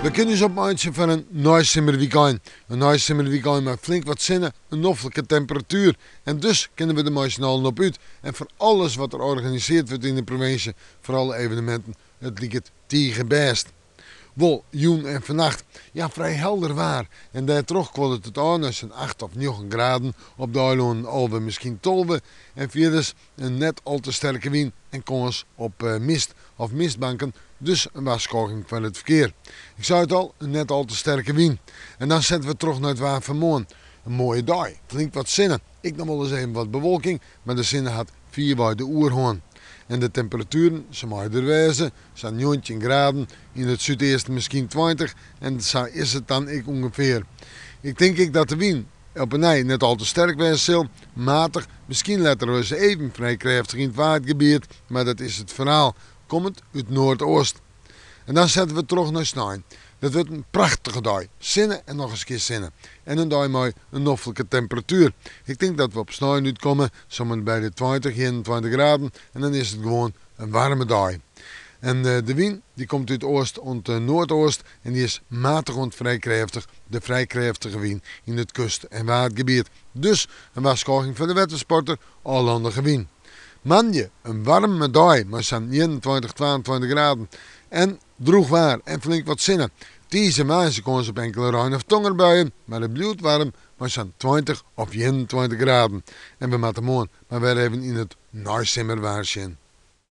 We kunnen eens op eindje van een naaisimmerweekend. Een naaisimmerweekend met flink wat zinnen, een noffelijke temperatuur. En dus kunnen we er maar snel op uit. En voor alles wat er georganiseerd wordt in de provincie, voor alle evenementen, het liep het tegen best. Wel, joen en vannacht, ja, vrij helder waar. En daar terug kwam het aan als een 8 of 9 graden. Op de eiland alweer misschien 12. En verder een net al te sterke wind en kans op mist of mistbanken. Dus een waarschuwing van het verkeer. Ik zei het al, een net al te sterke wind. En dan zetten we terug naar het waar van morgen. Een mooie dag, flink wat zinnen. Ik nog wel eens even wat bewolking, maar de zinnen had 4 bij de oerhoorn. En de temperaturen, ze mogen er wezen, zijn 19 graden, in het zuidoosten misschien 20 en zo is het dan ik ongeveer. Ik denk dat de wind op een ei net al te sterk wezen zal, matig, misschien laten we ze even vrij krachtig in het waardgebied, maar dat is het verhaal, komend uit Noordoost. En dan zetten we terug naar Snijn. Dat wordt een prachtige dag. Zinnen en nog eens keer zinnen. En een dag met een noffelijke temperatuur. Ik denk dat we op Snijn uitkomen, zomaar bij de 20, 21 graden. En dan is het gewoon een warme dag. En de wind die komt uit oost en noordoost. En die is matig en vrij krachtig. De vrij krachtige wind in het kust- en waardgebied. Dus een waarschuwing voor de watersporter, alhandige wind. Manje, een warme dag, maar zo'n 21, 22 graden. En droeg waar en flink wat zinnen. Deze mensen komen op enkele ruim of tongerbuien, maar het blijft warm, maar zo'n 20 of 21 graden. En we moeten morgen maar weer even in het naaisimmer waarschuwen.